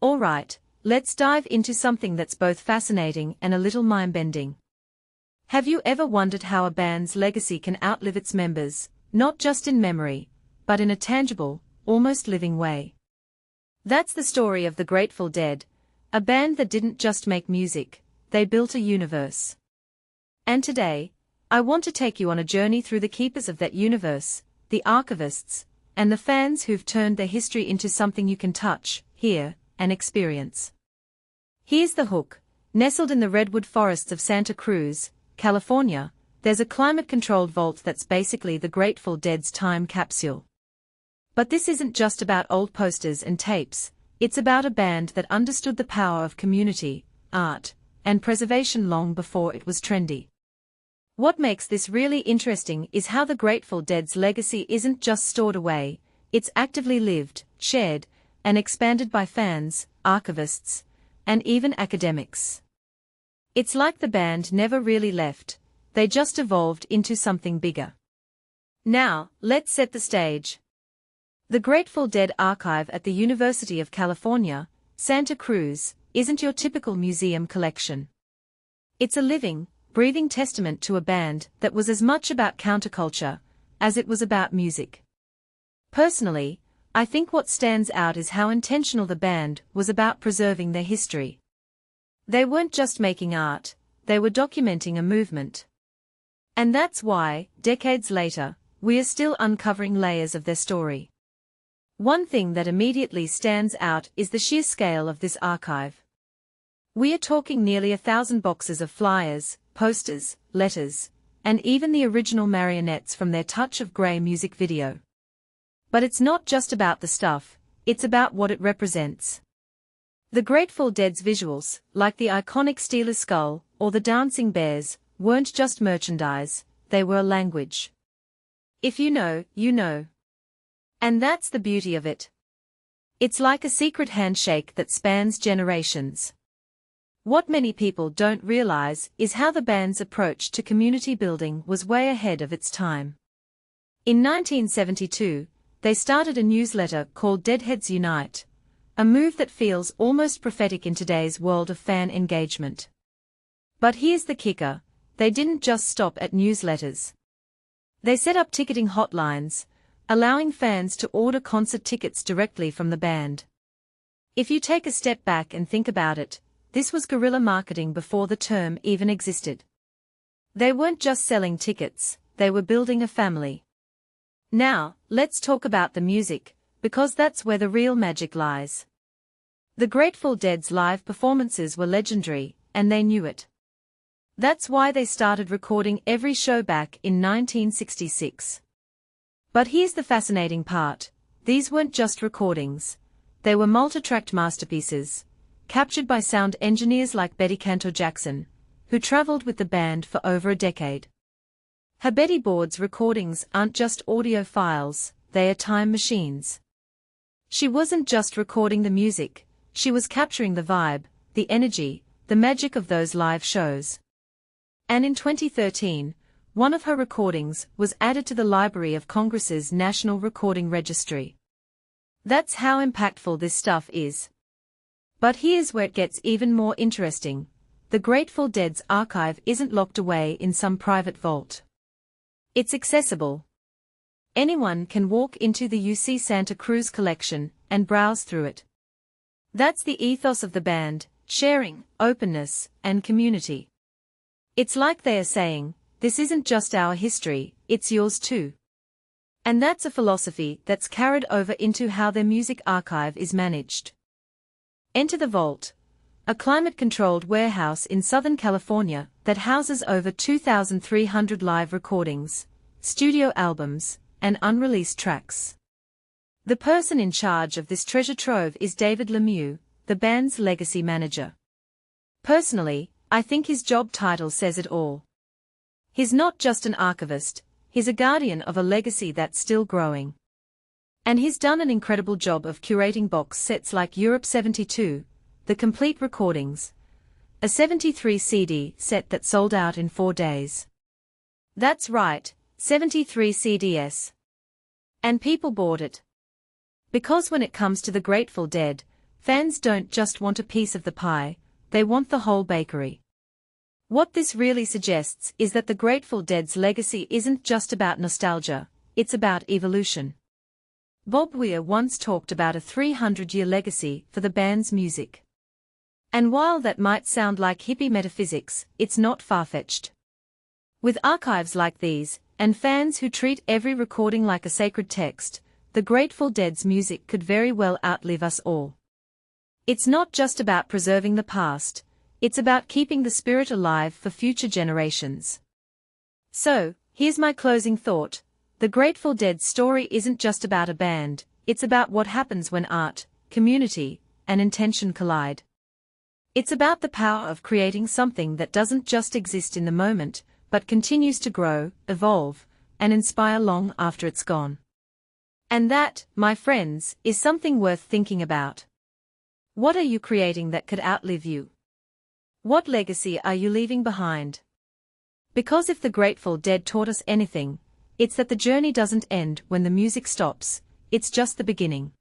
Alright, let's dive into something that's both fascinating and a little mind-bending. Have you ever wondered how a band's legacy can outlive its members, not just in memory, but in a tangible, almost living way? That's the story of the Grateful Dead, a band that didn't just make music, they built a universe. And today, I want to take you on a journey through the keepers of that universe, the Archivists, and the fans who've turned their history into something you can touch, hear, and experience. Here's the hook. Nestled in the redwood forests of Santa Cruz, California, there's a climate-controlled vault that's basically the Grateful Dead's time capsule. But this isn't just about old posters and tapes, it's about a band that understood the power of community, art, and preservation long before it was trendy. What makes this really interesting is how the Grateful Dead's legacy isn't just stored away, it's actively lived, shared, and expanded by fans, archivists, and even academics. It's like the band never really left, they just evolved into something bigger. Now, let's set the stage. The Grateful Dead archive at the University of California, Santa Cruz, isn't your typical museum collection. It's a living, breathing testament to a band that was as much about counterculture as it was about music. Personally, I think what stands out is how intentional the band was about preserving their history. They weren't just making art, they were documenting a movement. And that's why, decades later, we are still uncovering layers of their story. One thing that immediately stands out is the sheer scale of this archive. We are talking nearly 1,000 boxes of flyers, posters, letters, and even the original marionettes from their Touch of Grey music video. But it's not just about the stuff, it's about what it represents. The Grateful Dead's visuals, like the iconic Steelers skull or the dancing bears, weren't just merchandise, they were a language. If you know, you know. And that's the beauty of it. It's like a secret handshake that spans generations. What many people don't realize is how the band's approach to community building was way ahead of its time. In 1972, they started a newsletter called Deadheads Unite, a move that feels almost prophetic in today's world of fan engagement. But here's the kicker, they didn't just stop at newsletters. They set up ticketing hotlines, allowing fans to order concert tickets directly from the band. If you take a step back and think about it, this was guerrilla marketing before the term even existed. They weren't just selling tickets, they were building a family. Now, let's talk about the music, because that's where the real magic lies. The Grateful Dead's live performances were legendary, and they knew it. That's why they started recording every show back in 1966. But here's the fascinating part, these weren't just recordings. They were multi-tracked masterpieces, captured by sound engineers like Cantor-Jackson, who traveled with the band for over a decade. Her Betty Board's recordings aren't just audio files, they are time machines. She wasn't just recording the music, she was capturing the vibe, the energy, the magic of those live shows. And in 2013, one of her recordings was added to the Library of Congress's National Recording Registry. That's how impactful this stuff is. But here's where it gets even more interesting. The Grateful Dead's archive isn't locked away in some private vault. It's accessible. Anyone can walk into the UC Santa Cruz collection and browse through it. That's the ethos of the band, sharing, openness, and community. It's like they are saying, this isn't just our history, it's yours too. And that's a philosophy that's carried over into how their music archive is managed. Enter the vault, a climate-controlled warehouse in Southern California that houses over 2,300 live recordings, studio albums, and unreleased tracks. The person in charge of this treasure trove is David Lemieux, the band's legacy manager. Personally, I think his job title says it all. He's not just an archivist, he's a guardian of a legacy that's still growing. And he's done an incredible job of curating box sets like Europe 72, the complete recordings, a 73 CD set that sold out in 4 days. That's right, 73 CDs. And people bought it. Because when it comes to the Grateful Dead, Fans don't just want a piece of the pie, they want the whole bakery. What this really suggests is that the Grateful Dead's legacy isn't just about nostalgia, it's about evolution. Bob Weir once talked about a 300-year legacy for the band's music. And while that might sound like hippie metaphysics, it's not far-fetched. With archives like these, and fans who treat every recording like a sacred text, the Grateful Dead's music could very well outlive us all. It's not just about preserving the past, it's about keeping the spirit alive for future generations. So, here's my closing thought. The Grateful Dead's story isn't just about a band, it's about what happens when art, community, and intention collide. It's about the power of creating something that doesn't just exist in the moment, but continues to grow, evolve, and inspire long after it's gone. And that, my friends, is something worth thinking about. What are you creating that could outlive you? What legacy are you leaving behind? Because if the Grateful Dead taught us anything, it's that the journey doesn't end when the music stops, it's just the beginning.